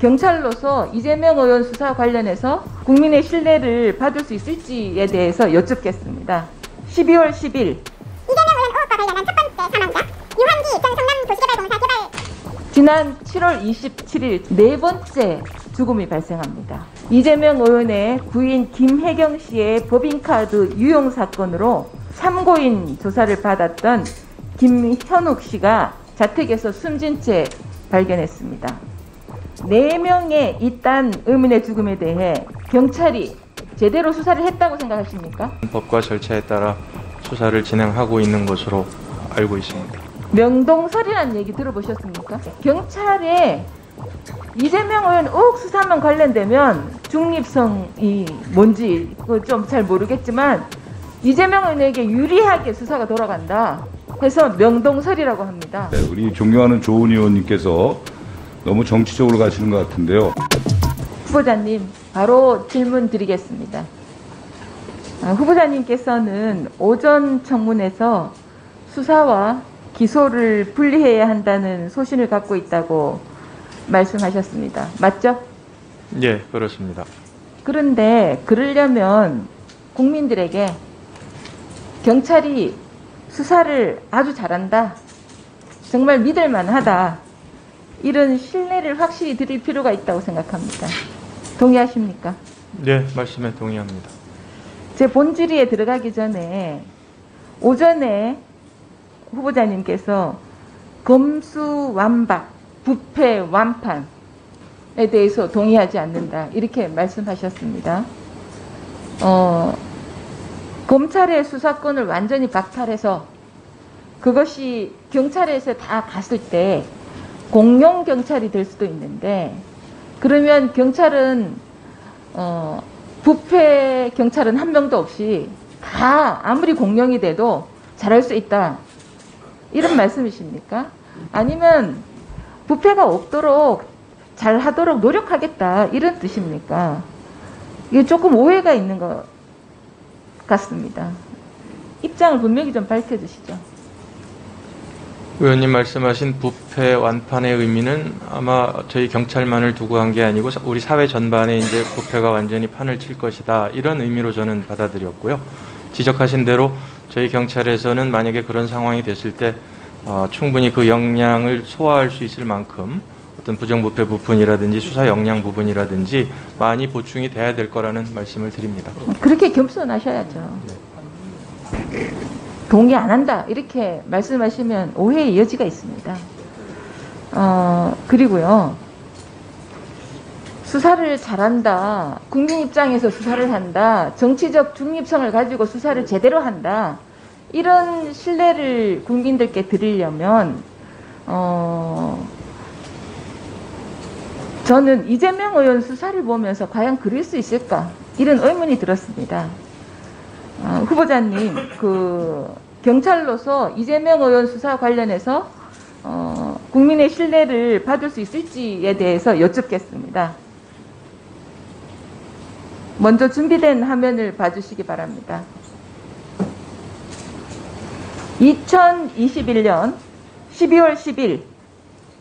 경찰로서 이재명 의원 수사 관련해서 국민의 신뢰를 받을 수 있을지에 대해서 여쭙겠습니다. 12월 10일 이재명 의원 의혹과 관련한 첫 번째 사망자 유한기 전 성남도시개발공사 개발. 지난 7월 27일 네 번째 죽음이 발생합니다. 이재명 의원의 부인 김혜경 씨의 법인카드 유용 사건으로 참고인 조사를 받았던 김현욱 씨가 자택에서 숨진 채 발견했습니다. 4명의 이딴 의문의 죽음에 대해 경찰이 제대로 수사를 했다고 생각하십니까? 법과 절차에 따라 수사를 진행하고 있는 것으로 알고 있습니다. 명동설이라는 얘기 들어보셨습니까? 경찰에 이재명 의원 의혹 수사만 관련되면 중립성이 뭔지 좀 잘 모르겠지만 이재명 의원에게 유리하게 수사가 돌아간다 해서 명동설이라고 합니다. 네, 우리 존경하는 조은 의원님께서 너무 정치적으로 가시는 것 같은데요. 후보자님, 바로 질문 드리겠습니다. 후보자님께서는 오전 청문회에서 수사와 기소를 분리해야 한다는 소신을 갖고 있다고 말씀하셨습니다. 맞죠? 예, 그렇습니다. 그런데 그러려면 국민들에게 경찰이 수사를 아주 잘한다, 정말 믿을 만하다, 이런 신뢰를 확실히 드릴 필요가 있다고 생각합니다. 동의하십니까? 네, 말씀에 동의합니다. 제 본질의에 들어가기 전에 오전에 후보자님께서 검수완박, 부패 완판에 대해서 동의하지 않는다, 이렇게 말씀하셨습니다. 검찰의 수사권을 완전히 박탈해서 그것이 경찰에서 다 갔을 때 공룡 경찰이 될 수도 있는데, 그러면 경찰은 부패 경찰은 한 명도 없이 다 아무리 공룡이 돼도 잘할 수 있다, 이런 말씀이십니까? 아니면 부패가 없도록 잘하도록 노력하겠다, 이런 뜻입니까? 이게 조금 오해가 있는 것 같습니다. 입장을 분명히 좀 밝혀주시죠. 의원님 말씀하신 부패 완판의 의미는 아마 저희 경찰만을 두고 한 게 아니고 우리 사회 전반에 이제 부패가 완전히 판을 칠 것이다, 이런 의미로 저는 받아들였고요. 지적하신 대로 저희 경찰에서는 만약에 그런 상황이 됐을 때 충분히 그 역량을 소화할 수 있을 만큼 어떤 부정부패 부분이라든지 수사 역량 부분이라든지 많이 보충이 돼야 될 거라는 말씀을 드립니다. 그렇게 겸손하셔야죠. 동의 안 한다, 이렇게 말씀하시면 오해의 여지가 있습니다. 그리고요, 수사를 잘한다, 국민 입장에서 수사를 한다, 정치적 중립성을 가지고 수사를 제대로 한다, 이런 신뢰를 국민들께 드리려면 저는 이재명 의원 수사를 보면서 과연 그럴 수 있을까, 이런 의문이 들었습니다. 후보자님, 경찰로서 이재명 의원 수사 관련해서 국민의 신뢰를 받을 수 있을지에 대해서 여쭙겠습니다. 먼저 준비된 화면을 봐주시기 바랍니다. 2021년 12월 10일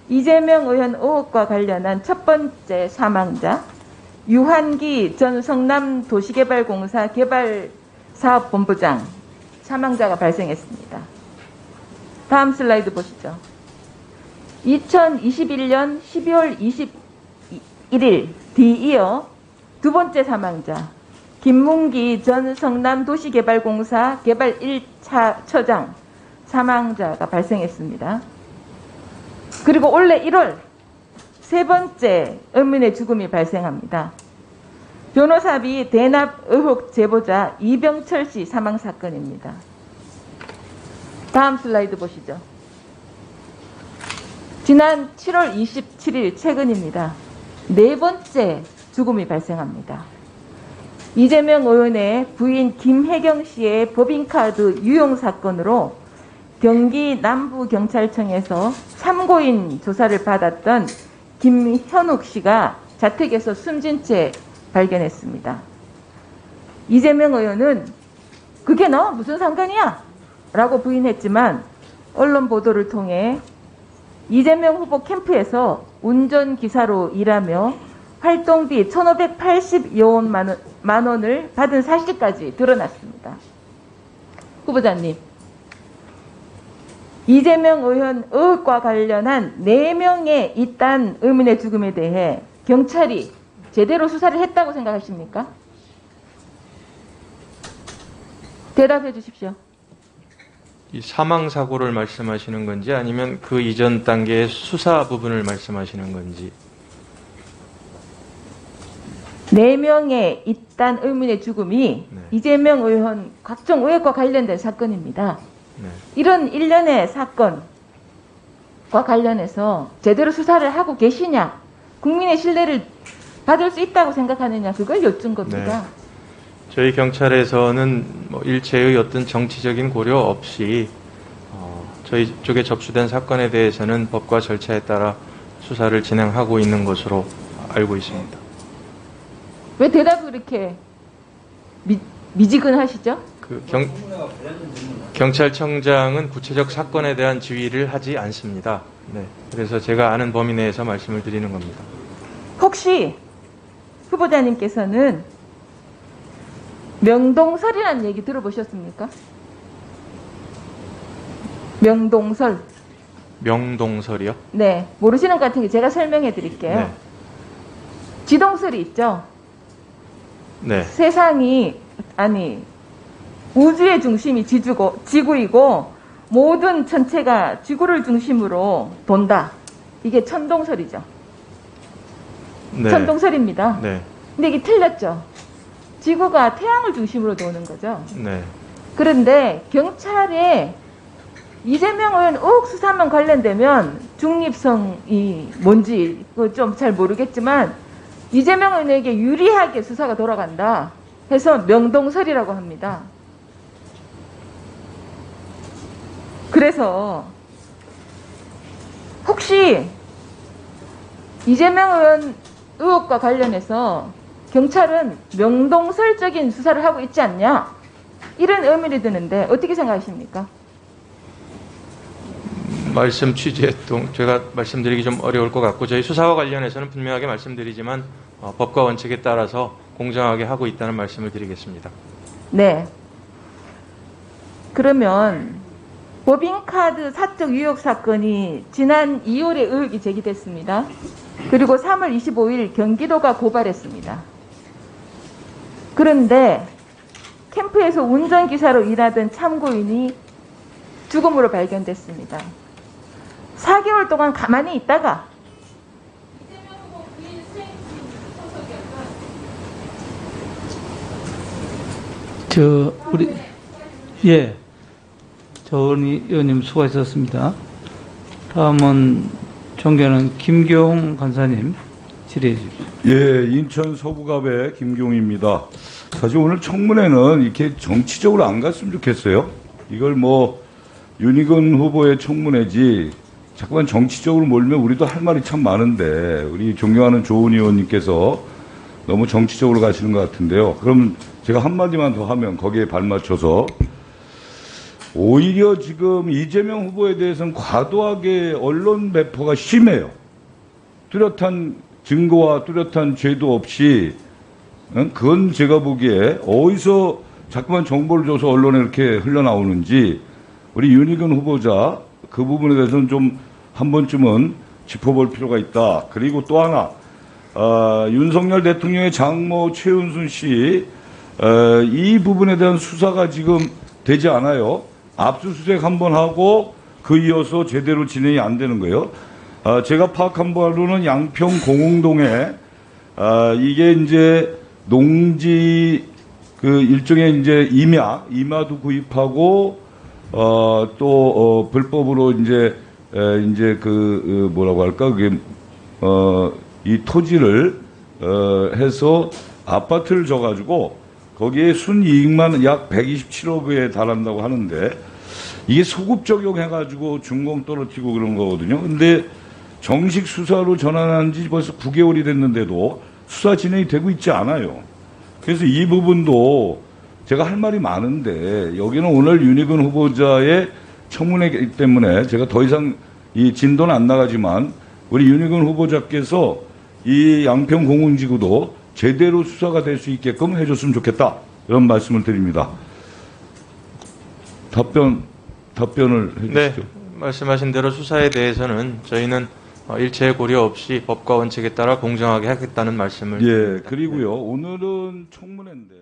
이재명 의원 의혹과 관련한 첫 번째 사망자 유한기 전 성남도시개발공사 개발사업본부장 사망자가 발생했습니다. 다음 슬라이드 보시죠. 2021년 12월 21일 뒤이어 두 번째 사망자 김문기 전 성남도시개발공사 개발 1차 처장 사망자가 발생했습니다. 그리고 올해 1월 세 번째 의문의 죽음이 발생합니다. 변호사비 대납 의혹 제보자 이병철 씨 사망 사건입니다. 다음 슬라이드 보시죠. 지난 7월 27일 최근입니다. 네 번째 죽음이 발생합니다. 이재명 의원의 부인 김혜경 씨의 법인카드 유용 사건으로 경기 남부경찰청에서 참고인 조사를 받았던 김현욱 씨가 자택에서 숨진 채 발견했습니다. 이재명 의원은 그게 나와 무슨 상관이야? 라고 부인했지만 언론 보도를 통해 이재명 후보 캠프에서 운전기사로 일하며 활동비 1,580여 원을 받은 사실까지 드러났습니다. 후보자님, 이재명 의원 의혹과 관련한 4명의 이딴 의문의 죽음에 대해 경찰이 제대로 수사를 했다고 생각하십니까? 대답해 주십시오. 이 사망 사고를 말씀하시는 건지 아니면 그 이전 단계의 수사 부분을 말씀하시는 건지. 4명의 이딴 의문의 죽음이 네. 이재명 의원 각종 의혹과 관련된 사건입니다. 네. 이런 일련의 사건과 관련해서 제대로 수사를 하고 계시냐, 국민의 신뢰를 받을 수 있다고 생각하느냐, 그걸 여쭌 겁니다. 네. 저희 경찰에서는 뭐 일체의 어떤 정치적인 고려 없이 저희 쪽에 접수된 사건에 대해서는 법과 절차에 따라 수사를 진행하고 있는 것으로 알고 있습니다. 왜 대답을 이렇게 미지근하시죠? 경찰청장은 구체적 사건에 대한 지휘를 하지 않습니다. 네. 그래서 제가 아는 범위 내에서 말씀을 드리는 겁니다. 혹시 후보자님께서는 명동설이라는 얘기 들어보셨습니까? 명동설. 명동설이요? 네. 모르시는 것 같은 게 제가 설명해 드릴게요. 네. 지동설이 있죠? 네. 우주의 중심이 지구이고 모든 천체가 지구를 중심으로 돈다. 이게 천동설이죠. 네. 천동설입니다. 네. 근데 이게 틀렸죠. 지구가 태양을 중심으로 도는 거죠. 네. 그런데 경찰에 이재명 의원 의혹 수사만 관련되면 중립성이 뭔지 좀 잘 모르겠지만 이재명 의원에게 유리하게 수사가 돌아간다 해서 명동설이라고 합니다. 그래서 혹시 이재명 의원 의혹과 관련해서 경찰은 명동설적인 수사를 하고 있지 않냐? 이런 의문이 드는데 어떻게 생각하십니까? 말씀 취지에 제가 말씀드리기 좀 어려울 것 같고 저희 수사와 관련해서는 분명하게 말씀드리지만 법과 원칙에 따라서 공정하게 하고 있다는 말씀을 드리겠습니다. 네. 그러면 법인카드 사적 유혹 사건이 지난 2월에 의혹이 제기됐습니다. 그리고 3월 25일 경기도가 고발했습니다. 그런데 캠프에서 운전기사로 일하던 참고인이 죽음으로 발견됐습니다. 4개월 동안 가만히 있다가 전 의원님 수고하셨습니다. 다음은 존경하는 김경 간사님 질의해 주십시오. 예, 인천 서부갑의 김경입니다. 사실 오늘 청문회는 이렇게 정치적으로 안 갔으면 좋겠어요. 이걸 뭐 윤희근 후보의 청문회지 자꾸만 정치적으로 몰면 우리도 할 말이 참 많은데 우리 존경하는 조은 의원님께서 너무 정치적으로 가시는 것 같은데요. 그럼 제가 한마디만 더 하면 거기에 발맞춰서 오히려 지금 이재명 후보에 대해서는 과도하게 언론 배포가 심해요. 뚜렷한 증거와 뚜렷한 죄도 없이 그건 제가 보기에 어디서 자꾸만 정보를 줘서 언론에 이렇게 흘러나오는지 우리 윤희근 후보자 그 부분에 대해서는 좀 한 번쯤은 짚어볼 필요가 있다. 그리고 또 하나 윤석열 대통령의 장모 최은순 씨 이 부분에 대한 수사가 지금 되지 않아요. 압수수색 한번 하고 그 이어서 제대로 진행이 안 되는 거예요. 제가 파악한 바로는 양평 공흥동에 이게 이제 농지 그 일종의 이제 임야도 구입하고 또 불법으로 이제 뭐라고 할까 그게 이 토지를 해서 아파트를 져가지고 거기에 순이익만 약 127억에 달한다고 하는데 이게 소급 적용해가지고 준공 떨어뜨리고 그런 거거든요. 근데 정식 수사로 전환한 지 벌써 9개월이 됐는데도 수사 진행이 되고 있지 않아요. 그래서 이 부분도 제가 할 말이 많은데 여기는 오늘 윤희근 후보자의 청문회이기 때문에 제가 더 이상 이 진도는 안 나가지만 우리 윤희근 후보자께서 이 양평 공흥지구도 제대로 수사가 될 수 있게끔 해줬으면 좋겠다. 이런 말씀을 드립니다. 답변을 네, 해주시죠. 말씀하신 대로 수사에 대해서는 저희는 일체 고려 없이 법과 원칙에 따라 공정하게 하겠다는 말씀을 예, 드립니다. 그리고요. 오늘은 청문회인데